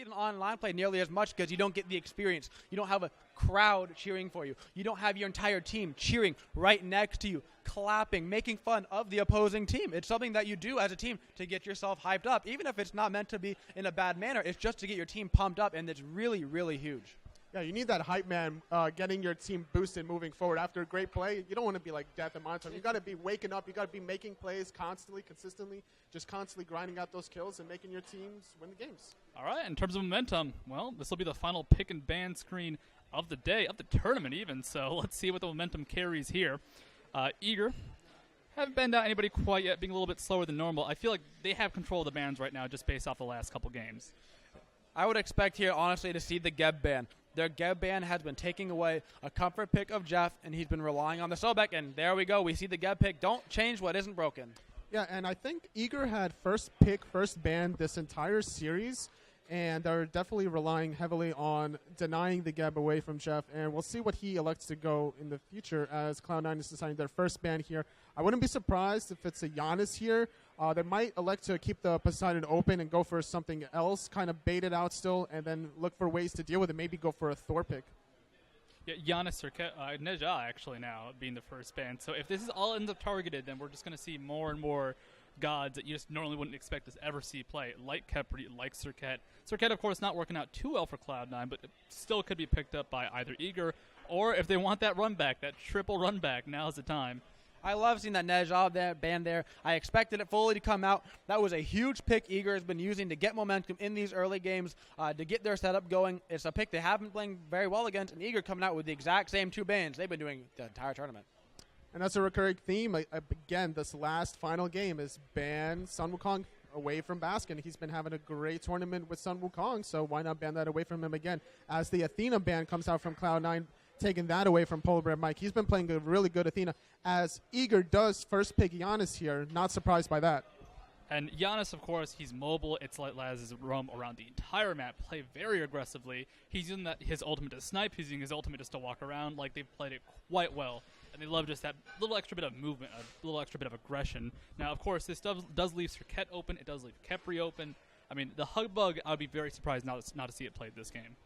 see it in online play nearly as much because you don't get the experience. You don't have a crowd cheering for you. You don't have your entire team cheering right next to you, clapping, making fun of the opposing team. It's something that you do as a team to get yourself hyped up, even if it's not meant to be in a bad manner. It's just to get your team pumped up, and it's really, really huge. Yeah, you need that hype man getting your team boosted moving forward. After a great play, you don't want to be like death and monotone. You got to be waking up. You got to be making plays constantly, consistently, just constantly grinding out those kills and making your teams win the games. All right, in terms of momentum, well, this will be the final pick and ban screen of the day, of the tournament even. So let's see what the momentum carries here. Ullr haven't banned out anybody quite yet, being a little bit slower than normal. I feel like they have control of the bans right now just based off the last couple games. I would expect here, honestly, to see the Geb ban. Their Geb ban has been taking away a comfort pick of Jeff, and he's been relying on the Sobek, and there we go. We see the Geb pick. Don't change what isn't broken. Yeah, and I think Ullr had first pick, first ban this entire series, and they're definitely relying heavily on denying the Geb away from Jeff, and we'll see what he elects to go in the future as Cloud9 is deciding their first ban here. I wouldn't be surprised if it's a Janus here. They might elect to keep the Poseidon open and go for something else, kind of bait it out still, and then look for ways to deal with it. Maybe go for a Thor pick. Yeah, Janus, Serqet, Neja actually now being the first ban. So if this is all ends up targeted, then we're just going to see more and more gods that you just normally wouldn't expect to ever see play, like Khepri, like Serqet. Serqet, of course, not working out too well for Cloud9, but it still could be picked up by either Ullr, or if they want that run back, that triple run back, now's the time. I love seeing that Neja band there. I expected it fully to come out. That was a huge pick Ullr has been using to get momentum in these early games, to get their setup going. It's a pick they haven't been playing very well against, and Ullr coming out with the exact same two bans they've been doing the entire tournament. And that's a recurring theme. Again, this last final game is ban Sun Wukong away from Baskin. He's been having a great tournament with Sun Wukong, so why not ban that away from him again? As the Athena ban comes out from Cloud9, taking that away from PolarBearMike. He's been playing a really good Athena, as Ullr does first pick Janus here. Not surprised by that. And Janus, of course, he's mobile. It's like Lassiz roam around the entire map, play very aggressively. He's using his ultimate to snipe. He's using his ultimate just to walk around. Like, they've played it quite well. And they love just that little extra bit of movement, a little extra bit of aggression. Now, of course, this does leave Serqet open. It does leave Khepri open. I mean, the hug bug, I would be very surprised not to see it played this game.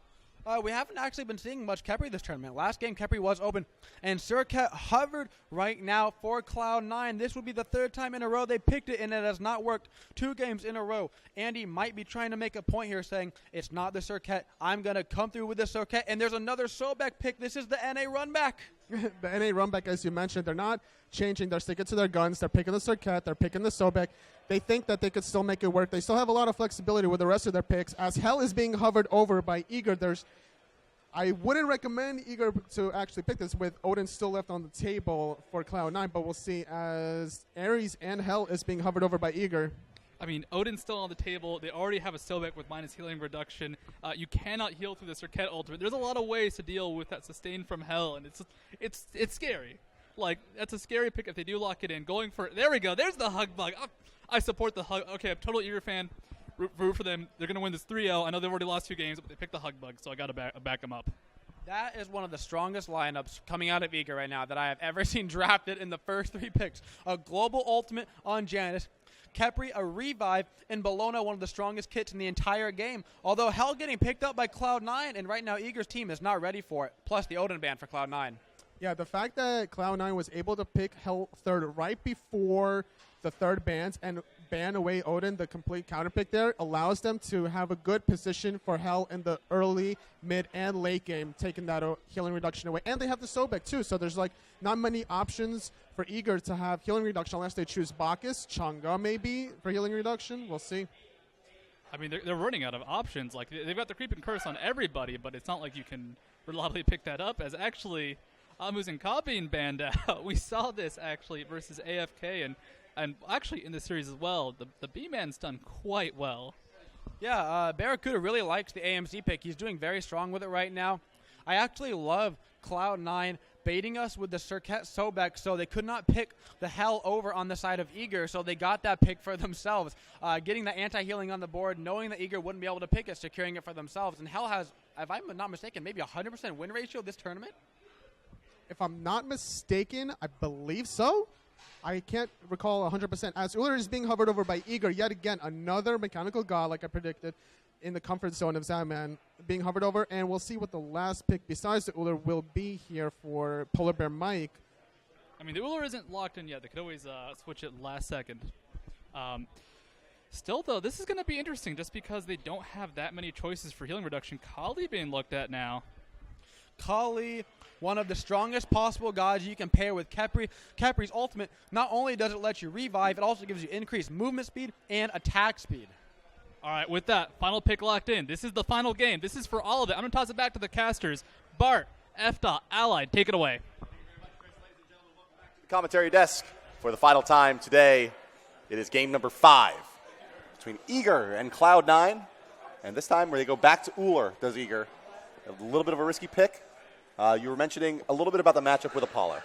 We haven't actually been seeing much Khepri this tournament. Last game, Khepri was open, and Serqet hovered right now for Cloud9. This would be the third time in a row they picked it, and it has not worked 2 games in a row. Andy might be trying to make a point here saying, it's not the Serqet. I'm going to come through with the Serqet, and there's another Sobek pick. This is the NA runback. The NA runback, as you mentioned, they're not changing. They're sticking to their guns. They're picking the Serqet. They're picking the Sobek. They think that they could still make it work. They still have a lot of flexibility with the rest of their picks. As Hell is being hovered over by Ullr, I wouldn't recommend Ullr to actually pick this with Odin still left on the table for Cloud9, but we'll see as Ares and Hell is being hovered over by Ullr. I mean, Odin's still on the table. They already have a Sobek with minus healing reduction. You cannot heal through the Serqet ultimate. There's a lot of ways to deal with that sustain from Hell, and it's scary. Like, that's a scary pick if they do lock it in. Going for there we go. There's the hug bug. I support the hug. Okay, I'm a total Ullr fan. Root for them. They're going to win this 3-0. I know they've already lost 2 games, but they picked the hug bug, so I got to back them up. That is one of the strongest lineups coming out of Ullr right now that I have ever seen drafted in the first 3 picks. A global ultimate on Janus, Khepri, a revive, and Bellona, one of the strongest kits in the entire game. Although Hell getting picked up by Cloud9, and right now Ullr's team is not ready for it. Plus the Odin ban for Cloud9. Yeah, the fact that Cloud9 was able to pick Hell third right before the third bans and ban away Odin, the complete counter pick there, allows them to have a good position for Hell in the early, mid, and late game, taking that healing reduction away. And they have the Sobek too, so there's like not many options for Ullr to have healing reduction unless they choose Bacchus, Chang'e maybe for healing reduction. We'll see. I mean, they're running out of options. Like, they've got the creeping curse on everybody, but it's not like you can reliably pick that up, as actually Amu's and Ka being banned out. We saw this actually versus AFK, and actually in this series as well, the B-Man's done quite well. Yeah, BaRRaCCuDDa really likes the AMC pick. He's doing very strong with it right now. I actually love Cloud9 baiting us with the Serqet Sobek, so they could not pick the Hell over on the side of Ullr, so they got that pick for themselves. Getting the anti-healing on the board, knowing that Ullr wouldn't be able to pick it, securing it for themselves. And Hell has, if I'm not mistaken, maybe 100% win ratio this tournament? If I'm not mistaken, I believe so. I can't recall 100%. As Ullr is being hovered over by Ullr, yet again, another mechanical god, like I predicted. in the comfort zone of Zapman being hovered over, and we'll see what the last pick besides the Ullr will be here for PolarBearMike. I mean, the Ullr isn't locked in yet. They could always switch it last second. Still, though, this is going to be interesting just because they don't have that many choices for healing reduction. Kali being looked at now. Kali, one of the strongest possible gods you can pair with Khepri. Khepri's ultimate, not only does it let you revive, it also gives you increased movement speed and attack speed. All right, with that, final pick locked in. This is the final game. This is for all of it. I'm going to toss it back to the casters. BaRRaCCuDDa, Allied, take it away. Commentary desk for the final time today. It is game number 5 between Ullr and Cloud9. And this time where they go back to Ullr, does Ullr. A little bit of a risky pick. You were mentioning a little bit about the matchup with Apollo.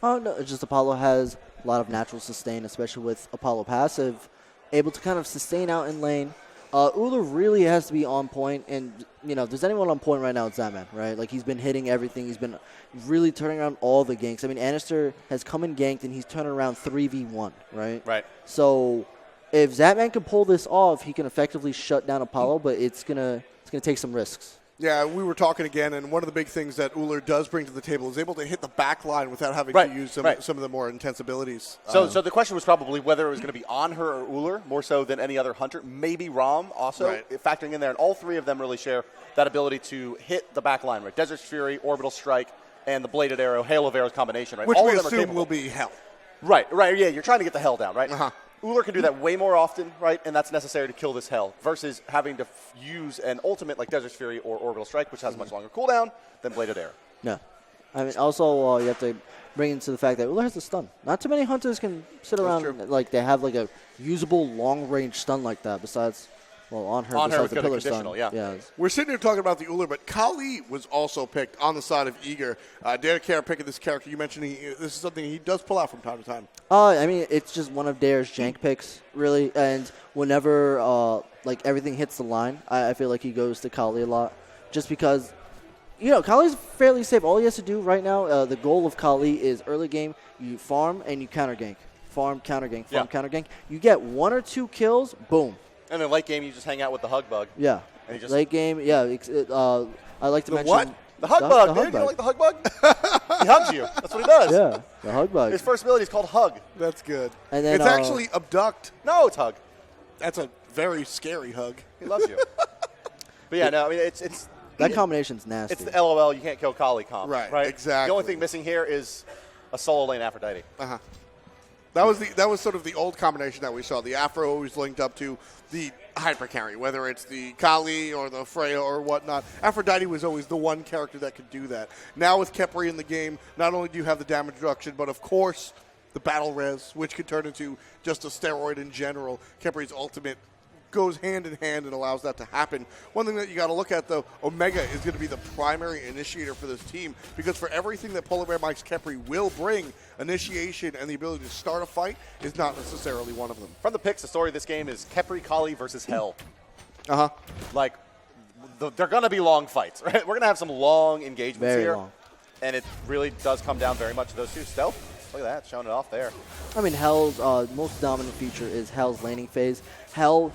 Oh, no, it's just Apollo has a lot of natural sustain, especially with Apollo passive, able to kind of sustain out in lane. Ullr really has to be on point, and, you know, if there's anyone on point right now, it's Zapman, right? Like, he's been hitting everything. He's been really turning around all the ganks. I mean, Andinster has come and ganked, and he's turning around 3v1, right? Right. So if Zapman can pull this off, he can effectively shut down Apollo, but it's gonna take some risks. Yeah, we were talking again, and one of the big things that Ullr does bring to the table is able to hit the back line without having to use some of the more intense abilities. So the question was probably whether it was going to be on her or Ullr, more so than any other hunter. Maybe Rom also factoring in there, and all three of them really share that ability to hit the back line, right? Desert Fury, Orbital Strike, and the Bladed Arrow, Hail of Arrows combination, right? Which all we of them assume will be hell. Right, yeah, you're trying to get the hell down, right? Ullr can do that way more often, right? And that's necessary to kill this hell versus having to use an ultimate like Desert Fury or Orbital Strike, which has a much longer cooldown than Bladed Arrow. Yeah. I mean, also, you have to bring into the fact that Ullr has a stun. Not too many hunters can sit around like they have like a usable long-range stun like that besides, well, on her besides the pillar stun. Yeah. We're sitting here talking about the Ullr, but Kali was also picked on the side of Ullr. Daretocare picking this character. You mentioned this is something he does pull out from time to time. I mean, it's just one of Dare's jank picks, really. And whenever like everything hits the line, I feel like he goes to Kali a lot, just because, you know, Kali's fairly safe. All he has to do right now, the goal of Kali is early game, you farm and you counter gank. Farm, counter gank, farm, counter gank. You get 1 or 2 kills, boom. And then late game, you just hang out with the hug bug. Yeah. And just late game, yeah. I like to mention. What? The hug bug, dude. You don't like the hug bug? He hugs you. That's what he does. Yeah, the hug bug. His first ability is called Hug. That's good. And then, it's actually Abduct. No, it's Hug. That's a very scary hug. He loves you. But yeah, no, I mean, it's that combination's nasty. It's the LOL, you can't kill Kali comp. Right, exactly. The only thing missing here is a solo lane Aphrodite. That was sort of the old combination that we saw. The Afro always linked up to the hyper carry, whether it's the Kali or the Freya or whatnot. Aphrodite was always the one character that could do that. Now with Khepri in the game, not only do you have the damage reduction, but of course the battle res, which could turn into just a steroid in general. Khepri's ultimate goes hand in hand and allows that to happen. One thing that you got to look at, though, Omega is going to be the primary initiator for this team, because for everything that PolarBearMike's Khepri will bring, initiation and the ability to start a fight is not necessarily one of them. From the picks, the story of this game is Khepri, Kali versus Hell. Like, they're going to be long fights, right? We're going to have some long engagements very here. Long. And it really does come down very much to those two. Stealth, look at that, showing it off there. I mean, Hell's most dominant feature is Hell's laning phase. Hell,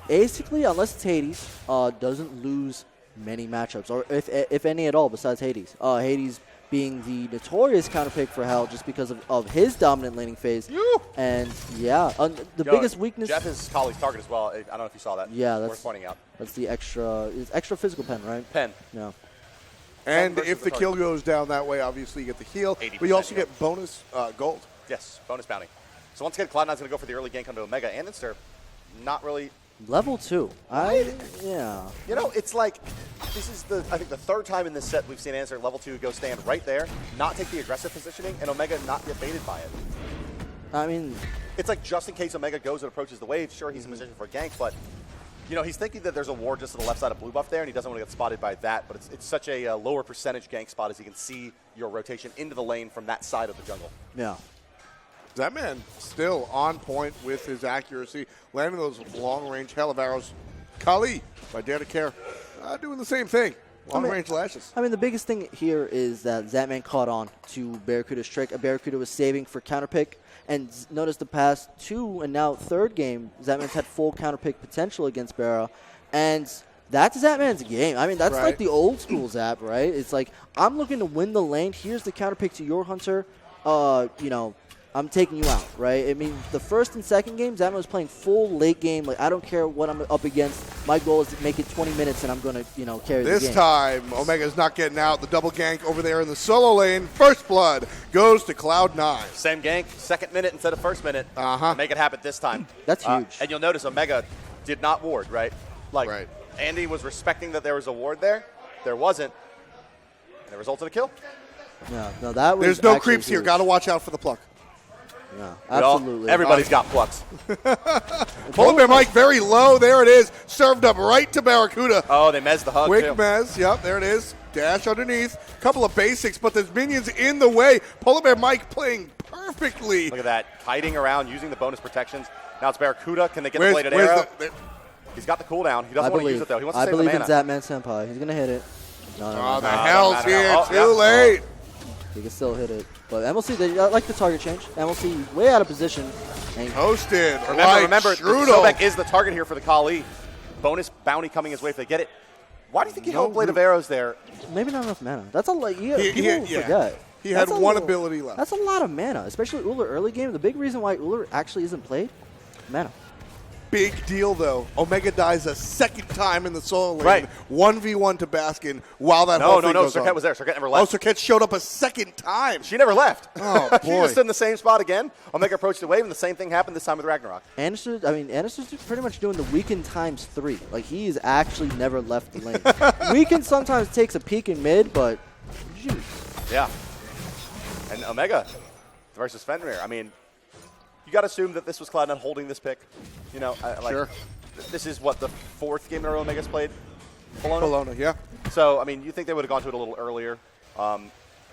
basically, unless it's Hades, doesn't lose many matchups, or if any at all, besides Hades. Hades being the notorious counterpick for Hell just because of his dominant laning phase. And, yeah, the biggest weakness... Jeff is Kali's target as well. I don't know if you saw that. Yeah, that's... worth pointing out. That's the extra physical pen, right? Pen. Yeah. And if the kill goes down that way, obviously you get the heal. But you also get bonus gold. Yes, bonus bounty. So once again, Cloud9's going to go for the early gank onto Omega. Andinster, not really... Level 2. Yeah. You know, it's like, this is I think the third time in this set we've seen Andinster level 2 go stand right there, not take the aggressive positioning, and Omega not get baited by it. I mean... It's like just in case Omega goes and approaches the wave, sure, he's in position for a gank, but, you know, he's thinking that there's a ward just to the left side of blue buff there, and he doesn't want to get spotted by that, but it's such a lower percentage gank spot as you can see your rotation into the lane from that side of the jungle. Yeah. Zapman still on point with his accuracy, landing those long-range Hail of Arrows. Kali by Daretocare doing the same thing. Long-range lashes. I mean, the biggest thing here is that Zapman caught on to BaRRaCCuDDa's trick. BaRRaCCuDDa was saving for counterpick. And notice the past 2 and now 3rd game, Zapman's had full counterpick potential against BaRRa. And that's Zapman's game. I mean, that's Right. like the old school Zap, right? It's like, I'm looking to win the lane. Here's the counter pick to your Hunter. I'm taking you out, right? I mean, the first and second game, Zapman was playing full late game. Like, I don't care what I'm up against. My goal is to make it 20 minutes, and I'm going to, carry the game. This time, Omega's not getting out. The double gank over there in the solo lane. First blood goes to Cloud9. Same gank, second minute instead of first minute. Make it happen this time. That's huge. And you'll notice Omega did not ward, right? Like, Right. Andy was respecting that there was a ward there. There wasn't. And it resulted in a kill. No, that was There's no actually creeps here. huge. Got to watch out for the pluck. Yeah, Well, absolutely. everybody's got plucks. PolarBearMike very low. There it is. Served up right to BaRRaCCuDDa. Oh, they mez the hug, Quick too. mez. Yep, there it is. Dash underneath. Couple of basics, but there's minions in the way. PolarBearMike playing perfectly. Look at that. Kiting around, using the bonus protections. Now it's BaRRaCCuDDa. Can they get the bladed arrow? He's got the cooldown. He doesn't want to use it, though. He wants to save the believe in mana. Zapman Senpai. He's going to hit it. No. The hell's here. Oh, Too yeah. late. He can still hit it. But MLC, they like the target change. MLC way out of position. And Hosted. Remember, Strudel. Sobek is the target here for the Kali. Bonus bounty coming his way if they get it. Why do you think he held Blade of Arrows there? maybe not enough mana. That's a lot. People yeah. forget. He had That's a one little- ability left. That's a lot of mana, especially Ullr early game. The big reason why Ullr actually isn't played, mana. Big deal, though. Omega dies a second time in the solo lane. Right. 1v1 to Baskin while that whole thing goes on. Serqet was there. Serqet never Oh, left. Serqet showed up a second time. She never left. Oh, She boy. just stood in the same spot again. Omega approached the wave, and the same thing happened this time with Ragnarok. Andinster's pretty much doing the weekend times 3. Like, he's actually never left the lane. Weekend sometimes takes a peek in mid, but jeez. Yeah. And Omega versus Fenrir. I mean, you got to assume that this was Cloud9 holding this pick. Sure. This is what the fourth game in a row Omega's played. Bellona, yeah. So I mean, you think they would have gone to it a little earlier, but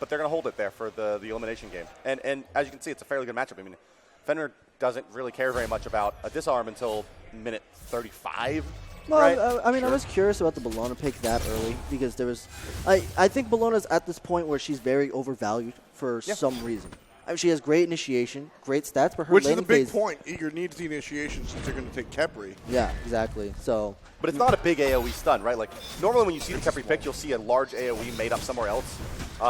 they're going to hold it there for the elimination game. And as you can see, it's a fairly good matchup. I mean, Fenrir doesn't really care very much about a disarm until minute 35. Well, right? I was curious about the Bellona pick that early because there was, I think Bellona's at this point where she's very overvalued for some reason. I mean, she has great initiation, great stats, but her Which is laning the big phase- point. Eager needs the initiation since they're going to take Khepri. Yeah, exactly. So, But it's not a big AoE stun, right? Like, normally when you see the Khepri pick, you'll see a large AoE made up somewhere else.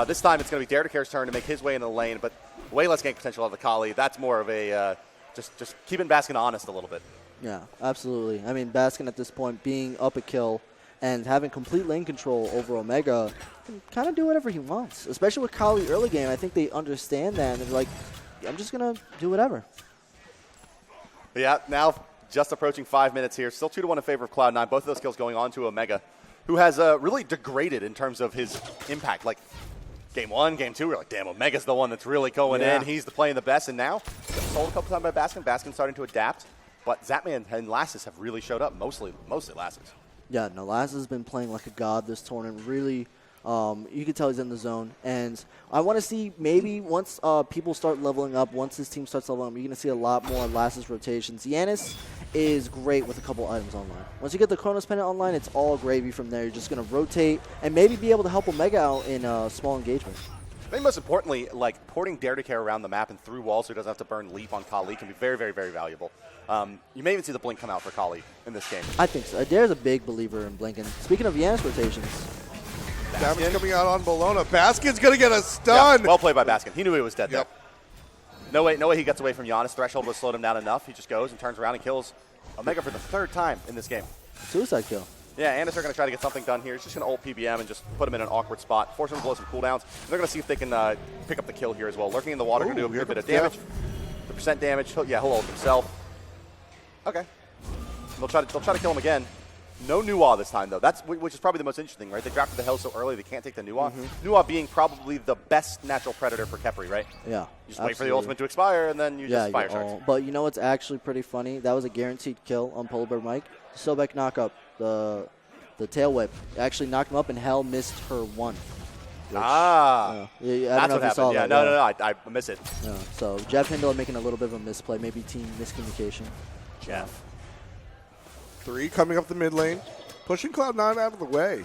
This time it's going to be Daretocare's turn to make his way into the lane, but way less gank potential of the Kali. That's more of a just keeping Baskin honest a little bit. yeah, absolutely. I mean, Baskin at this point being up a kill and having complete lane control over Omega can kind of do whatever he wants, especially with Kali early game. I think they understand that, and they're like, I'm just going to do whatever. But yeah, now just approaching 5 minutes here. Still 2-1 in favor of Cloud9. Both of those kills going on to Omega, who has really degraded in terms of his impact. Like, game 1, game 2, we're like, damn, Omega's the one that's really going in. He's playing the best. And now, sold a couple times by Baskin. Baskin starting to adapt. But Zapman and Lassiz have really showed up, mostly Lassiz. Yeah, no, Lassiz has been playing like a god this tournament. Really, you can tell he's in the zone. And I want to see maybe once people start leveling up, once his team starts leveling up, you're going to see a lot more Lassiz rotations. Janus is great with a couple items online. Once you get the Chronos Pendant online, it's all gravy from there. You're just going to rotate and maybe be able to help Omega out in small engagement. I think most importantly, like porting Daretocare around the map and through walls so he doesn't have to burn Leap on Kali can be very, very, very valuable. You may even see the Blink come out for Kali in this game. I think so. Dare's a big believer in blinking. Speaking of Janus rotations, Damage coming out on Bellona. Baskin's going to get a stun. Yeah, well played by Baskin. He knew he was dead Yep. there. No way he gets away from Janus. Threshold was slowed him down enough. He just goes and turns around and kills Omega for the third time in this game. suicide kill. Yeah, Andinster are going to try to get something done here. He's just going to ult PBM and just put him in an awkward spot, force him to blow some cooldowns. They're going to see if they can pick up the kill here as well. Lurking in the water, going to do a here good bit of comes damage. The percent damage, he'll ult himself. Okay. They'll try to kill him again. No Nuwa this time, though. Which is probably the most interesting, right? They drafted the Hell so early, they can't take the Nuwa. Nuwa being probably the best natural predator for Khepri, right? Yeah. You just wait for the ultimate to expire, and then you just fire you charge. all- But you know what's actually pretty funny? That was a guaranteed kill on PolarBearMike. Sobek knock up the tail whip. Actually knocked him up, and Hell missed her one. Which, Ah. I don't That's know what if you happened. saw Yeah, that. no, I miss it. Yeah. So JeffHindla making a little bit of a misplay, maybe team miscommunication. Jeff. 3 coming up the mid lane. Pushing Cloud9 out of the way.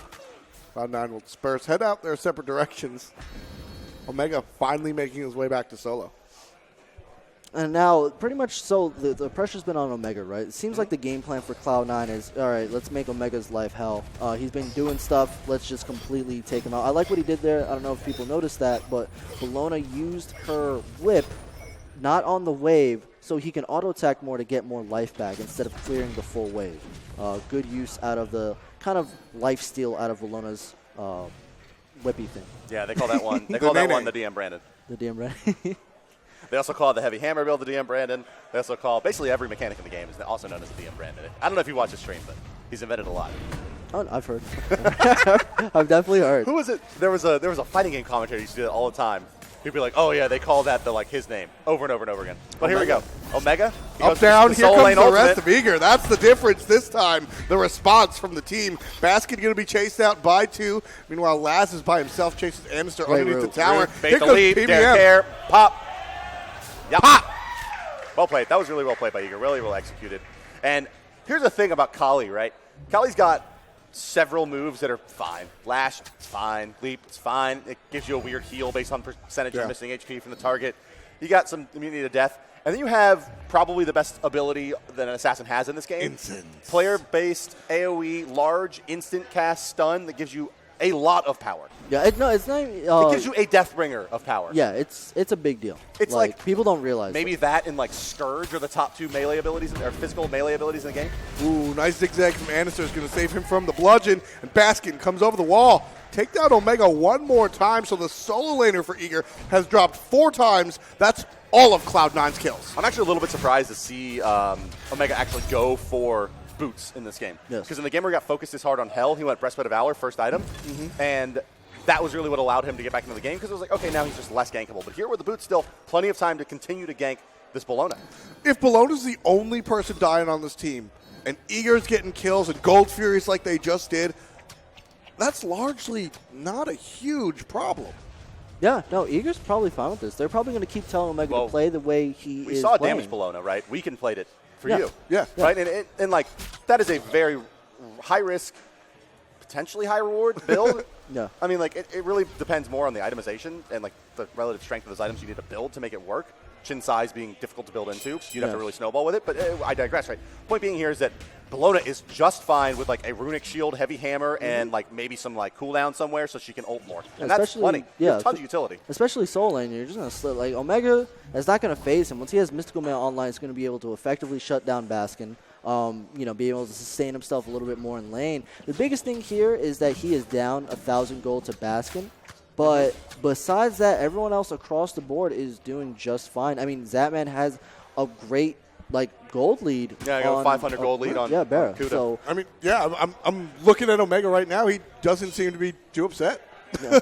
Cloud9 will disperse, head out their separate directions. Omega finally making his way back to solo. And now, pretty much, so the pressure's been on Omega, right? It seems like the game plan for Cloud9 is, all right, let's make Omega's life hell. He's been doing stuff. Let's just completely take him out. I like what he did there. I don't know if people noticed that, but Bellona used her whip, not on the wave, so he can auto-attack more to get more life back instead of clearing the full wave. Good use out of the kind of life steal out of Bellona's whippy thing. Yeah, they call that one. They call that one the DM Brandon. The DM Brandon. They also call the heavy hammer build the DM Brandon. They also call basically every mechanic in the game is also known as the DM Brandon. I don't know if you watch his stream, but he's invented a lot. Oh, I've heard. I've definitely heard. Who was it? There was a fighting game commentator who used to do that all the time. He'd be like, "Oh yeah, they call that his name over and over and over again." But here we go, Omega. Up down. Here comes the rest of Eager. That's the difference this time. The response from the team. Baskin going to be chased out by 2. Meanwhile, Lassiz by himself chases Andinster underneath the tower. Bait the lead. Daretocare. Pop. Yeah. Pop. Well played. That was really well played by Eager. Really well executed. And here's the thing about Kali, right? Kali's got several moves that are fine. Lash, it's fine. Leap, it's fine. It gives you a weird heal based on percentage of missing HP from the target. You got some immunity to death. And then you have probably the best ability that an assassin has in this game. Incense. Player-based AoE, large, instant cast stun that gives you a lot of power. Yeah, it's not. It gives you a Deathbringer of power. Yeah, it's a big deal. It's like people don't realize. Maybe that and like Scourge are the top 2 melee abilities or physical melee abilities in the game. Ooh, nice zigzag from Andinster is going to save him from the bludgeon, and Baskin comes over the wall. Take down Omega one more time, so the solo laner for Eager has dropped 4 times. That's all of Cloud9's kills. I'm actually a little bit surprised to see Omega actually go for boots in this game. Yes. Because in the game where he got focused this hard on Hell, he went Breastplate of Valor, first item, and that was really what allowed him to get back into the game because it was like, okay, now he's just less gankable. But here with the boots still, plenty of time to continue to gank this Bellona. If Bellona's the only person dying on this team, and Eager's getting kills and Gold Furies like they just did, that's largely not a huge problem. Yeah, no, Eager's probably fine with this. They're probably going to keep telling Omega to play the way he is We saw playing. damage Bellona, right? Weaken played it for Yeah. you. Yeah. Right? And like, that is a very high-risk, potentially high-reward build. Yeah. I mean, like, it really depends more on the itemization and, like, the relative strength of those items you need to build to make it work. Chin size being difficult to build into. You'd have to really snowball with it, but I digress, right? Point being here is that Bellona is just fine with, like, a runic shield, heavy hammer, and, like, maybe some, like, cooldown somewhere so she can ult more. And that's plenty. Yeah, There's tons of utility. Especially Soul Lane, you're just going to slip. Like, Omega is not going to phase him. Once he has Mystical Mail online, it's going to be able to effectively shut down Baskin. Be able to sustain himself a little bit more in lane. The biggest thing here is that he is down 1,000 gold to Baskin. But besides that, everyone else across the board is doing just fine. I mean, Zapman has a great gold lead. Yeah, I got a 500 gold lead on BaRRaCCuDDa. So I mean, yeah, I'm looking at Omega right now. He doesn't seem to be too upset. Yeah.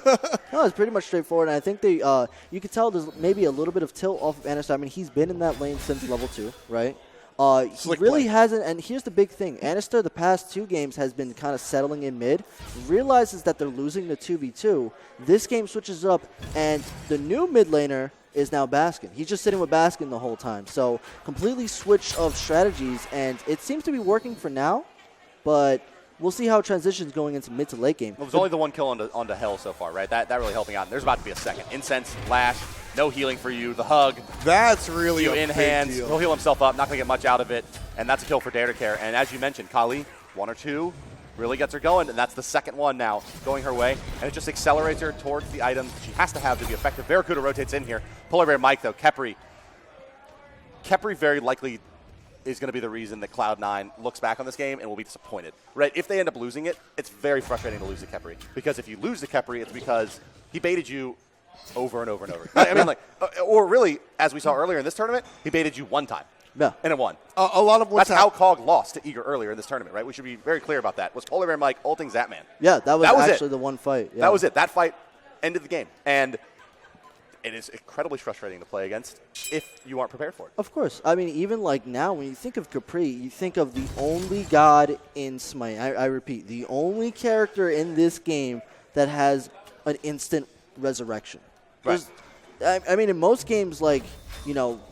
No, it's pretty much straightforward. And I think you can tell there's maybe a little bit of tilt off of Andinster. I mean, he's been in that lane since level 2, right? He really hasn't, and here's the big thing. Andinster, the past 2 games, has been kind of settling in mid, realizes that they're losing the 2v2. This game switches up, and the new mid laner is now Baskin. He's just sitting with Baskin the whole time. So completely switch of strategies, and it seems to be working for now, but we'll see how it transitions going into mid to late game. Well, it was only the one kill onto Hell so far, right? That really helping out. And there's about to be a second. Incense, Lash, no healing for you. The hug. That's really you a in big hands. deal. He'll heal himself up. Not going to get much out of it. And that's a kill for Daretocare. And as you mentioned, Kali, 1 or 2, really gets her going. And that's the second one now going her way. And it just accelerates her towards the items she has to have to be effective. BaRRaCCuDDa rotates in here. PolarBearMike, though. Khepri very likely is going to be the reason that Cloud9 looks back on this game and will be disappointed. Right? If they end up losing it, it's very frustrating to lose to Khepri. Because if you lose to Khepri, it's because he baited you over and over and over. I mean, or really, as we saw earlier in this tournament, he baited you one time. Yeah. And it won. A lot of what's That's how COG lost to Eager earlier in this tournament, right? We should be very clear about that. Was PolarBearMike ulting Zapman. Yeah, that was actually it. the one fight. Yeah. That was it. That fight ended the game. And it is incredibly frustrating to play against if you aren't prepared for it. Of course. I mean, even now, when you think of Khepri, you think of the only god in Smite. I repeat, the only character in this game that has an instant resurrection. Right. I mean, in most games,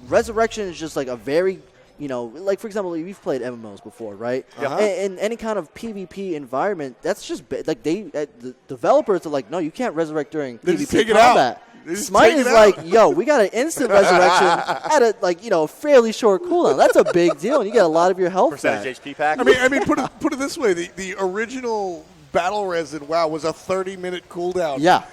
resurrection is just like a very, for example, you've played MMOs before, right? Uh-huh. In any kind of PvP environment, that's just the developers are like, no, you can't resurrect during They just PvP take it out. combat. Smite is like, yo, we got an instant resurrection at a fairly short cooldown. That's a big deal, and you get a lot of your health Percentage back. HP pack. I mean, put it this way: the original battle res in WoW was a 30-minute cooldown. Yeah,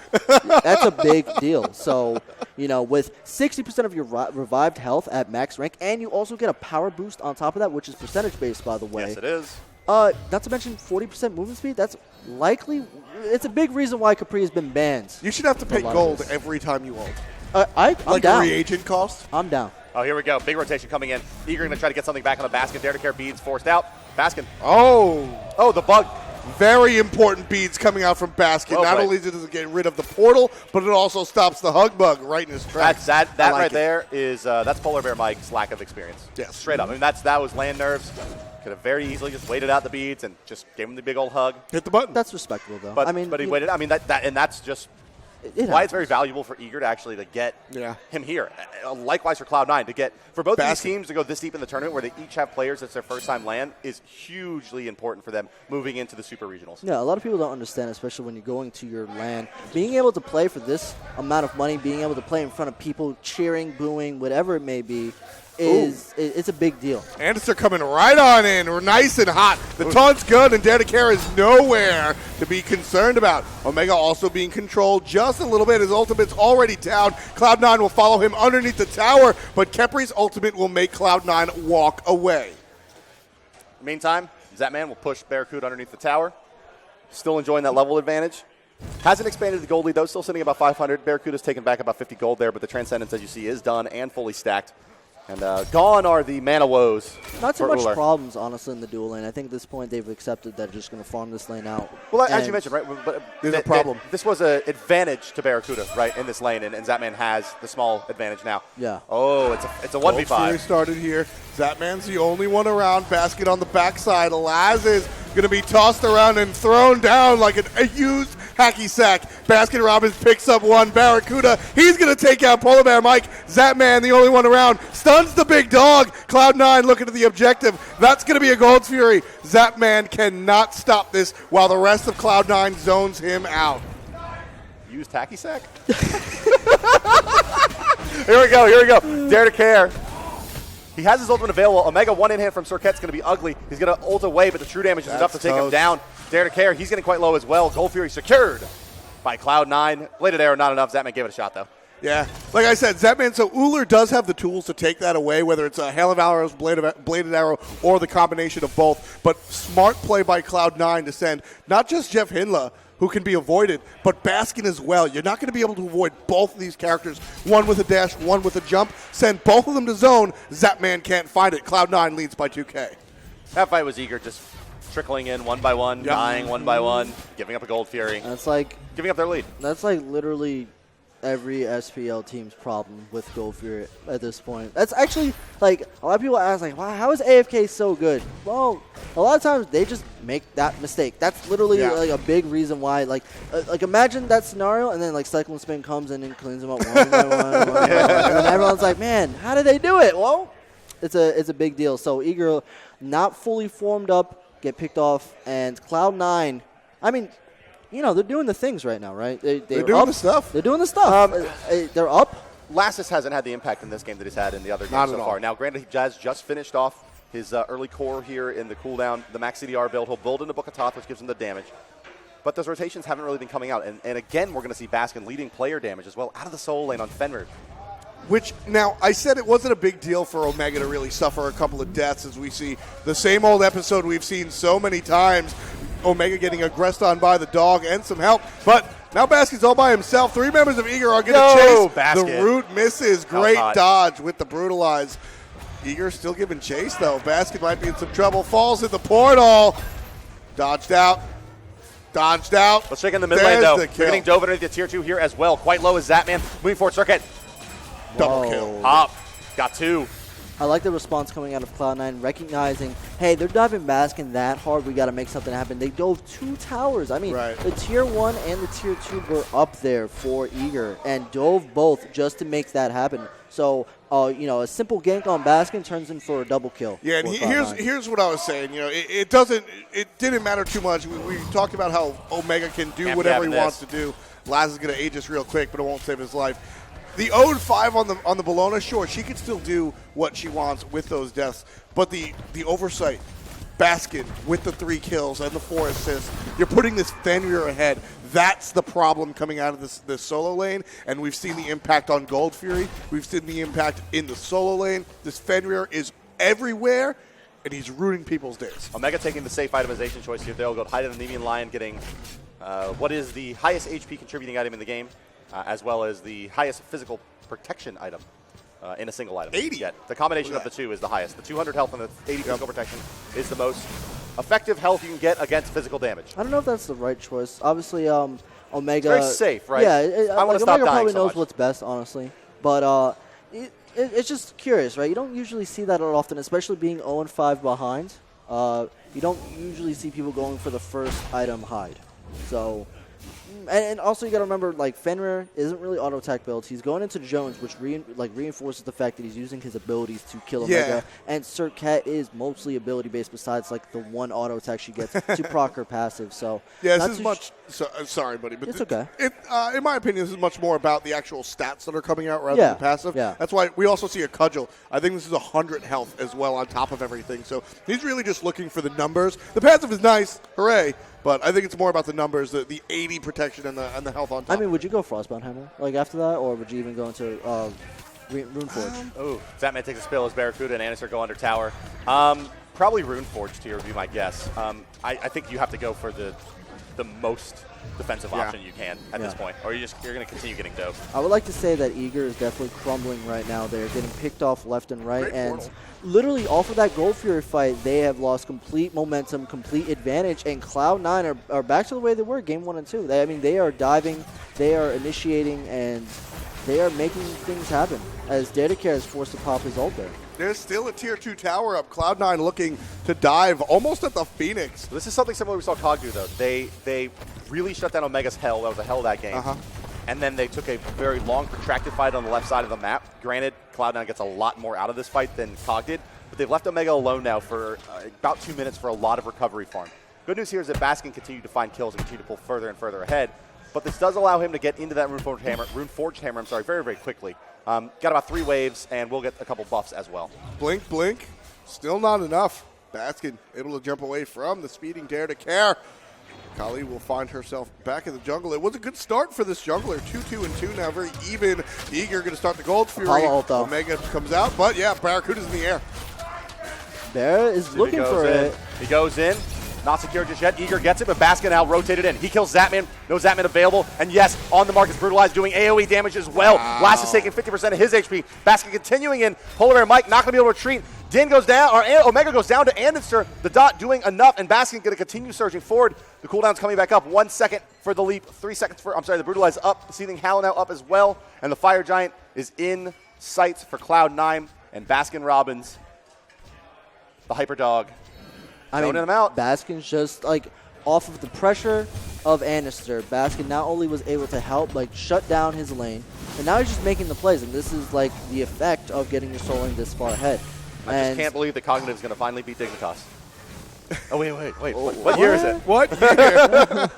that's a big deal. So, with 60% of your revived health at max rank, and you also get a power boost on top of that, which is percentage-based, by the way. Yes, it is. Not to mention 40% movement speed. That's likely. It's a big reason why Khepri has been banned. You should have to pay gold every time you ult. I'm like down. a reagent cost? I'm down. Oh, here we go. Big rotation coming in. Eager going to try to get something back on the Baskin. Daretocare beads forced out. Baskin. Oh, the bug. Very important beads coming out from Baskin. Well Not played. only does it get rid of the portal, but it also stops the hug bug right in his tracks. That I like right it. there is that's PolarBearMike's lack of experience. Yes. Straight up. I mean, that was land nerves. Could have very easily just waited out the beads and just gave him the big old hug. Hit the button. That's respectable, though. But he waited. I mean, and that's just why it's very valuable for Eager to actually to get him here. Likewise for Cloud9 to get for both of these teams to go this deep in the tournament where they each have players that's their first time LAN is hugely important for them moving into the super regionals. Yeah, a lot of people don't understand, especially when you're going to your LAN. Being able to play for this amount of money, being able to play in front of people cheering, booing, whatever it may be, it's a big deal. Andinster coming right on in. We're nice and hot. The taunt's good, and Daretocare is nowhere to be concerned about. Omega also being controlled just a little bit. His ultimate's already down. Cloud9 will follow him underneath the tower, but Khepri's ultimate will make Cloud9 walk away. Meantime, Zapman will push BaRRaCCuDDa underneath the tower. Still enjoying that level advantage. Hasn't expanded the gold lead, though. Still sitting about 500. BaRRaCCuDDa's taken back about 50 gold there, but the Transcendence, as you see, is done and fully stacked. And gone are the mana woes. Not so for much Ullr. problems, honestly, in the dual lane. I think at this point they've accepted that they're just going to farm this lane out. Well, as you mentioned, right? But There's a problem. This was an advantage to BaRRaCCuDDa, right, in this lane, and Zapman has the small advantage now. Yeah. Oh, it's a 1v5. Fury started here. Zapman's the only one around. Basket on the backside. Lassiz going to be tossed around and thrown down like a used hacky sack. Baskin Robbins picks up one. BaRRaCCuDDa, he's going to take out PolarBearMike. Zapman, the only one around, stuns the big dog. Cloud9 looking at the objective. That's going to be a Gold Fury. Zapman cannot stop this while the rest of Cloud9 zones him out. Used hacky sack? Here we go. Daretocare. He has his ultimate available. Omega one in hand from Serqet's going to be ugly. He's going to ult away, but the true damage is enough to take him down. Daretocare, he's getting quite low as well. Gold Fury secured by Cloud9. Bladed arrow, not enough. Zapman gave it a shot, though. Yeah, like I said, Zapman, so Ullr does have the tools to take that away, whether it's a Hail of Arrows, Bladed Arrow, or the combination of both. But smart play by Cloud9 to send not just JeffHindla, who can be avoided, but Baskin as well. You're not going to be able to avoid both of these characters, one with a dash, one with a jump. Send both of them to zone. Zapman can't find it. Cloud9 leads by 2K. That fight was eager, just trickling in one by one, dying one by one, giving up a Gold Fury. That's like giving up their lead. That's like literally every SPL team's problem with Gold Fury at this point. That's actually, like, a lot of people ask, like, wow, how is AFK so good? Well, a lot of times they just make that mistake. That's literally like a big reason why, like imagine that scenario and then like Cyclone Spin comes in and cleans them up one by one, and then everyone's like, man, how did they do it? Well, it's a big deal. So Eager not fully formed up, get picked off, and Cloud9, I mean, you know, they're doing the things right now, right? They're doing the stuff. They're doing the stuff. They're up. Lassiz hasn't had the impact in this game that he's had in the other Not games at so all. far. Now, granted, Jazz just finished off his early core here in the cooldown, the max CDR build. He'll build into Book of Thoth, which gives him the damage. But those rotations haven't really been coming out. And again, we're going to see Baskin leading player damage as well out of the soul lane on Fenrir. Which, now, I said it wasn't a big deal for Omega to really suffer a couple of deaths as we see the same old episode we've seen so many times. Omega getting aggressed on by the dog and some help. But now Baskin's all by himself. 3 members of Eager are going to chase. Baskin. The root misses. Great dodge with the Brutalize. Eager still giving chase, though. Baskin might be in some trouble. Falls in the portal. Dodged out. Dodged out. Let's check in the mid lane, though. They're getting dove underneath the tier 2 here as well. Quite low is Zapman. Moving forward, Serqet. Double kill. Hop. Got 2. I like the response coming out of Cloud9, recognizing, hey, they're diving Baskin that hard. We got to make something happen. They dove 2 towers. I mean, the tier 1 and the tier 2 were up there for Eager and dove both just to make that happen. So, a simple gank on Baskin turns in for a double kill. Yeah, and for Cloud9. here's what I was saying. It didn't matter too much. We talked about how Omega can do whatever he wants to do. Laz is going to age us real quick, but it won't save his life. The 0-5 on the Bellona, sure, she can still do what she wants with those deaths, but the oversight, Baskin with the 3 kills and the 4 assists, you're putting this Fenrir ahead. That's the problem coming out of this solo lane, and we've seen the impact on Gold Fury. We've seen the impact in the solo lane. This Fenrir is everywhere, and he's ruining people's days. Omega taking the safe itemization choice here. They'll go hide an Nemean Lion, getting what is the highest HP contributing item in the game, as well as the highest physical protection item in a single item. 80. Yet. The combination of the two is the highest. The 200 health and the 80 physical protection is the most effective health you can get against physical damage. I don't know if that's the right choice. Obviously, Omega. It's very safe, right? Yeah, I want to stop Omega dying probably so knows much. what's best, honestly. But it's just curious, right? You don't usually see that often, especially being 0-5 behind. You don't usually see people going for the first item hide. So, and also you got to remember, like, Fenrir isn't really auto attack builds. He's going into Jones, which reinforces the fact that he's using his abilities to kill Omega. And Serqet is mostly ability based, besides like the one auto attack she gets to proc her passive. So yeah, this is much. Sorry, buddy, but it's okay. In my opinion, this is much more about the actual stats that are coming out rather than passive. Yeah. That's why we also see a cudgel. I think this is 100 health as well on top of everything. So he's really just looking for the numbers. The passive is nice, hooray! But I think it's more about the numbers, the 80 protection and the health on top. I mean, would you go Frostbound Hammer like after that, or would you even go into Runeforge? Oh, Zapman takes a spill as BaRRaCCuDDa and Andinster go under tower. Probably Runeforged here would be my guess. I think you have to go for the most defensive option you can at this point, or you're going to continue getting doped. I would like to say that Eager is definitely crumbling right now. They're getting picked off left and right, and literally off of that Gold Fury fight, they have lost complete momentum, complete advantage, and Cloud9 are back to the way they were game 1 and 2. They are diving, they are initiating, and they are making things happen as Daretocare is forced to pop his ult there. There's still a tier 2 tower up. Cloud9 looking to dive almost at the Phoenix. This is something similar we saw COG do, though. They really shut down Omega's hell. That was a hell that game. And then they took a very long, protracted fight on the left side of the map. Granted, Cloud9 gets a lot more out of this fight than COG did, but they've left Omega alone now for about 2 minutes for a lot of recovery farm. Good news here is that Baskin continued to find kills and continue to pull further and further ahead, but this does allow him to get into that Runeforged hammer, very, very quickly. Got about 3 waves, and we'll get a couple buffs as well. Blink, blink. Still not enough. Baskin able to jump away from the speeding Daretocare. Kali will find herself back in the jungle. It was a good start for this jungler. 2-2-2 now, very even. Eager going to start the Gold Fury. Omega comes out, but yeah, BaRRaCCuDDa's in the air. Bear is looking for it. He goes in. Not secure just yet. Eager gets it, but Baskin now rotated in. He kills Zapman. No Zapman available. And yes, on the mark is Brutalized, doing AoE damage as well. Lassiz taking 50% of his HP. Baskin continuing in. PolarBearMike not going to be able to retreat. Din goes down, or Omega goes down to Andinster. The dot doing enough, and Baskin going to continue surging forward. The cooldown's coming back up. 1 second for the leap. 3 seconds for, the Brutalized up. The Seething Howl now up as well. And the Fire Giant is in sights for Cloud9. And Baskin Robbins, the Hyperdog, throwing him out. Baskin's just like off of the pressure of Andinster. Baskin not only was able to help shut down his lane, and now he's just making the plays. And this is like the effect of getting your soul lane this far ahead. I just can't believe that Cognitive is going to finally beat Dignitas. Oh, wait. What year is it? What year?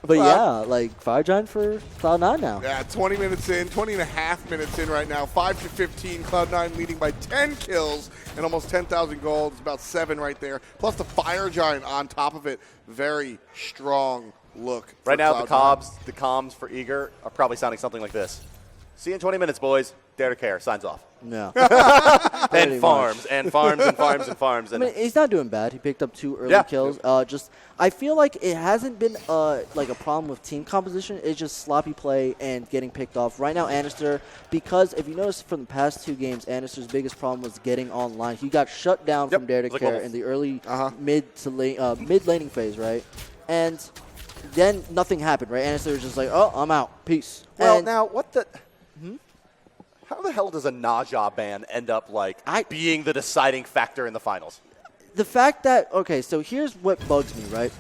But yeah, Fire Giant for Cloud9 now. Yeah, 20 minutes in, 20 and a half minutes in right now. 5-15, Cloud9 leading by 10 kills and almost 10,000 gold. It's about 7 right there. Plus the Fire Giant on top of it. Very strong look. Right now, the comms for Eager are probably sounding something like this. See you in 20 minutes, boys. Daretocare signs off. No. And farms, and farms, and farms, and farms. And he's not doing bad. He picked up 2 early kills. I feel like it hasn't been a problem with team composition. It's just sloppy play and getting picked off. Right now, Andinster, because if you notice from the past 2 games, Andinster's biggest problem was getting online. He got shut down from Daretocare in the early mid laning phase, right? And then nothing happened, right? Andinster was just like, oh, I'm out. Peace. Well, now, what the... How the hell does a Naja ban end up being the deciding factor in the finals? The fact that so here's what bugs me, right?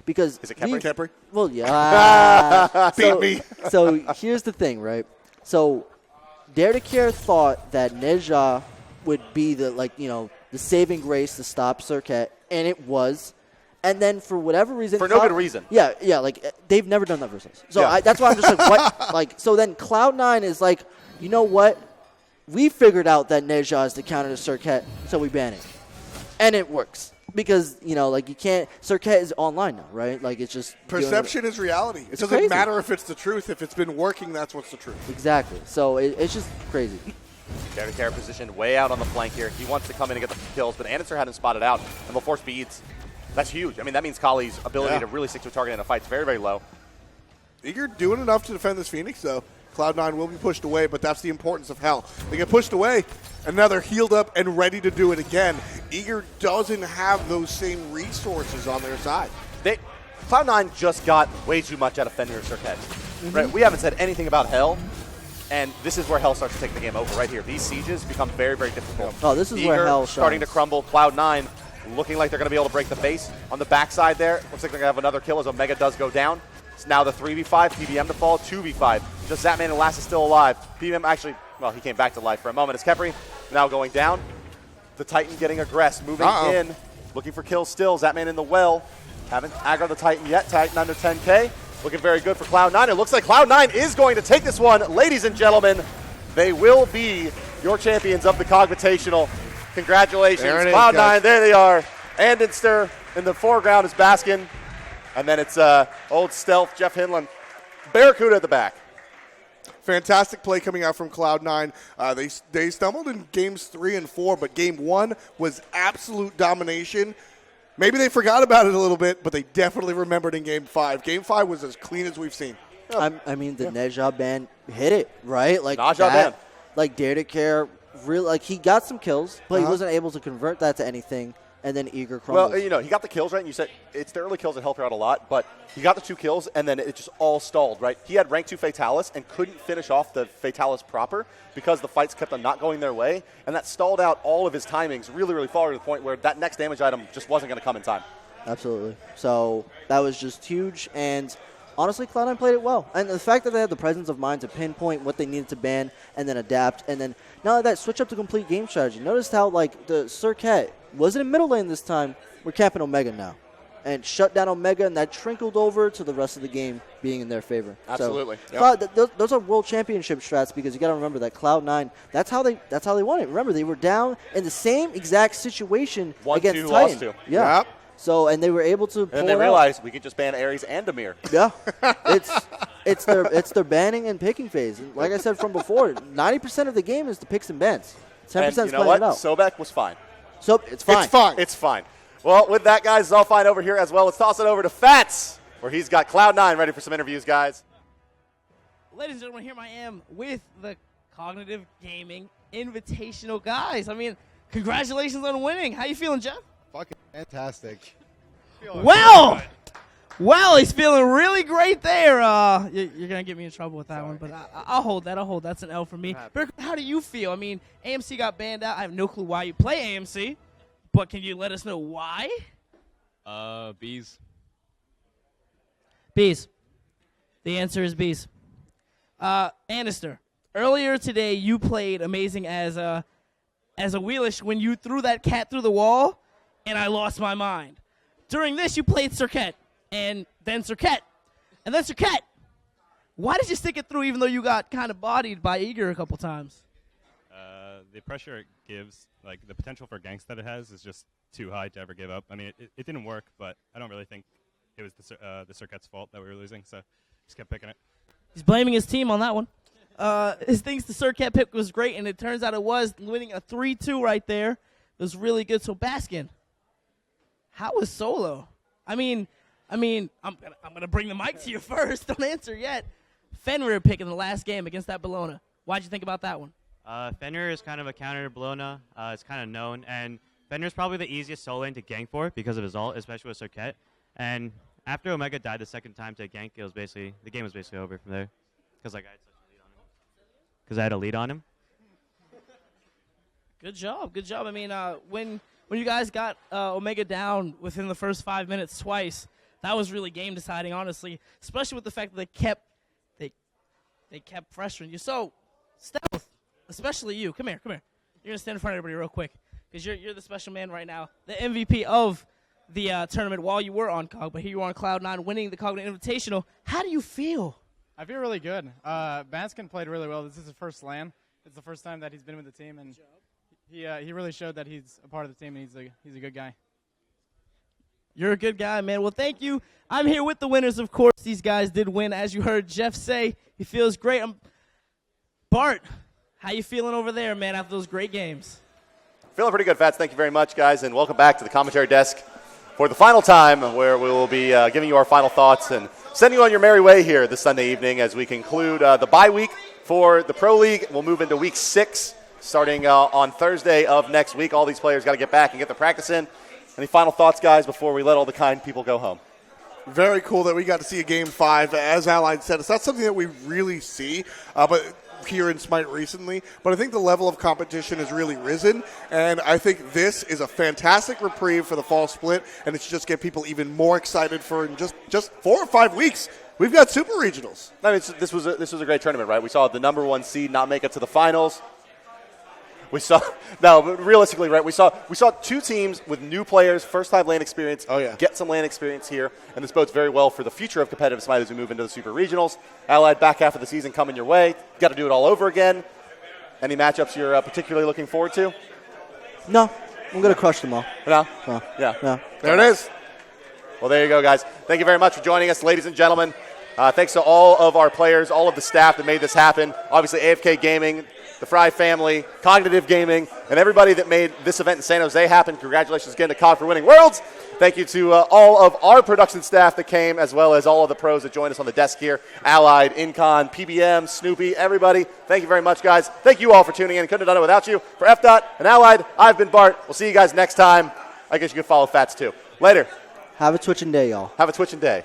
Because is it Khepri? Well, yeah. Beat me. So here's the thing, right? So Daretocare thought that Neja would be the the saving grace to stop Serqet, and it was. And then for whatever reason, for no good reason. Yeah, like they've never done that versus. So Yeah. that's why I'm just like, what? Like, so then Cloud9 is like, you know what? We figured out that Neja is the counter to Serqet, so we ban it, and it works because like you can't. Serqet is online now, right? Like it's just Perception is reality. It doesn't crazy. matter if it's the truth. If it's been working, that's what's the truth. Exactly. So it's just crazy. Daretocare positioned way out on the flank here. He wants to come in and get the kills, but Andinster had him spotted out, and before speeds. That's huge. I mean, that means Kali's ability to really stick to a target in a fight is very, very low. Eager doing enough to defend this Phoenix, though. Cloud9 will be pushed away, but that's the importance of Hell. They get pushed away, and now they're healed up and ready to do it again. Eager doesn't have those same resources on their side. Cloud9 just got way too much out of Fenrir Serqet. Right? We haven't said anything about Hell, and this is where Hell starts to take the game over right here. These sieges become very, very difficult. Oh, this is Eager where Hell starting to shines. crumble. Cloud9 looking like they're going to be able to break the base. On the backside there, looks like they're going to have another kill as Omega does go down. It's now the 3v5, PBM to fall, 2v5. Just Zapman and Lassiz still alive. PBM actually, well, he came back to life for a moment. It's Khepri now going down. The Titan getting aggressed, moving in, looking for kills still. Zapman in the well. Haven't aggroed the Titan yet. Titan under 10K. Looking very good for Cloud9. It looks like Cloud9 is going to take this one. Ladies and gentlemen, they will be your champions of the COG Invitational. Congratulations, Cloud9. There they are. Andinster in the foreground is Baskin. And then it's old stealth JeffHindla. BaRRaCCuDDa at the back. Fantastic play coming out from Cloud9. They stumbled in games 3 and 4, but game 1 was absolute domination. Maybe they forgot about it a little bit, but they definitely remembered in game 5. Game 5 was as clean as we've seen. I mean, the Neja ban hit it, right? Like Neja ban. Like Daretocare, really, like he got some kills, but he wasn't able to convert that to anything. And then Eager crumbles. Well, he got the kills, right? And you said it's the early kills that help her out a lot, but he got the 2 kills, and then it just all stalled, right? He had rank 2 Fatalis and couldn't finish off the Fatalis proper because the fights kept on not going their way, and that stalled out all of his timings really, really far to the point where that next damage item just wasn't going to come in time. Absolutely. So that was just huge, and honestly, Cloud9 played it well. And the fact that they had the presence of mind to pinpoint what they needed to ban and then adapt, and then not only that, switch up to complete game strategy. Notice how, like, the Serqet wasn't in middle lane this time. We're camping Omega now. And shut down Omega, and that trickled over to the rest of the game being in their favor. Absolutely. So, those are world championship strats because you got to remember that Cloud9, that's how they won it. Remember, they were down in the same exact situation against Titan. Lost 2. Yeah. Yep. So, and they were able to pull And they it out. realized we could just ban Ares and Amir. Yeah, it's their banning and picking phase. And like I said from before, 90% of the game is the picks and bans. 10% is And you know playing what? it out. Sobek was fine. So it's fine. It's fine. It's fine. Well, with that, guys, it's all fine over here as well. Let's toss it over to Fats, where he's got Cloud9 ready for some interviews, guys. Ladies and gentlemen, here I am with the Cognitive Gaming Invitational guys. I mean, congratulations on winning. How you feeling, Jeff? Fucking fantastic. Well, he's feeling really great there. You're going to get me in trouble with that one, but I'll hold that. That's an L for me. But how do you feel? I mean, AMC got banned out. I have no clue why you play AMC, but can you let us know why? Bees. Bees. The answer is bees. Andinster, earlier today you played amazing as a Wheelish when you threw that cat through the wall, and I lost my mind. During this, you played Serqet, and then Serqet, and then Serqet. Why did you stick it through even though you got kind of bodied by Eager a couple times? The pressure it gives, like the potential for ganks that it has, is just too high to ever give up. I mean, it didn't work, but I don't really think it was the Serqet's fault that we were losing, so just kept picking it. He's blaming his team on that one. His thinks the Serqet pick was great, and it turns out it was, winning a 3-2 right there. It was really good. So Baskin, how was Solo? I mean, I'm gonna bring the mic to you first. Don't answer yet. Fenrir pick in the last game against that Bellona. Why'd you think about that one? Fenrir is kind of a counter to Bellona. It's kind of known, and Fenrir's probably the easiest solo lane to gank for because of his ult, especially with Serqet. And after Omega died the second time to gank, the game was basically over from there because like I had such a lead on him. Because I had a lead on him. Good job. I mean, when you guys got Omega down within the first 5 minutes twice, that was really game deciding, honestly. Especially with the fact that they They kept pressuring you. So, Stealth, especially you. Come here. You're going to stand in front of everybody real quick because you're the special man right now, the MVP of the tournament while you were on COG, but here you are on Cloud9 winning the COG Invitational. How do you feel? I feel really good. Baskin played really well. This is his first LAN. It's the first time that he's been with the team, and he really showed that he's a part of the team, and he's a good guy. You're a good guy, man. Well, thank you. I'm here with the winners, of course. These guys did win. As you heard Jeff say, he feels great. Bart, how you feeling over there, man, after those great games? Feeling pretty good, Fats. Thank you very much, guys, and welcome back to the commentary desk for the final time where we will be giving you our final thoughts and sending you on your merry way here this Sunday evening as we conclude the bye week for the Pro League. We'll move into Week 6 starting on Thursday of next week. All these players got to get back and get their practice in. Any final thoughts, guys, before we let all the kind people go home? Very cool that we got to see a Game 5. As Allied said, it's not something that we really see, but here in Smite recently. But I think the level of competition has really risen, and I think this is a fantastic reprieve for the fall split, and it should just get people even more excited for in just 4 or 5 weeks. We've got Super Regionals. I mean, this was a great tournament, right? We saw the number 1 seed not make it to the finals. We saw but realistically, right? We saw 2 teams with new players, first-time LAN experience. Oh yeah, get some LAN experience here, and this bodes very well for the future of competitive Smite as we move into the Super Regionals. Allied back half of the season coming your way. Got to do it all over again. Any matchups you're particularly looking forward to? No, I'm gonna crush them all. No? Yeah. There it is. Well, there you go, guys. Thank you very much for joining us, ladies and gentlemen. Thanks to all of our players, all of the staff that made this happen. Obviously, AFK Gaming, the Fry family, Cognitive Gaming, and everybody that made this event in San Jose happen. Congratulations again to COG for winning Worlds. Thank you to all of our production staff that came, as well as all of the pros that joined us on the desk here. Allied, Incon, PBM, Snoopy, everybody. Thank you very much, guys. Thank you all for tuning in. Couldn't have done it without you. For FDOT and Allied, I've been Bart. We'll see you guys next time. I guess you can follow Fats too. Later. Have a twitching day, y'all. Have a twitching day.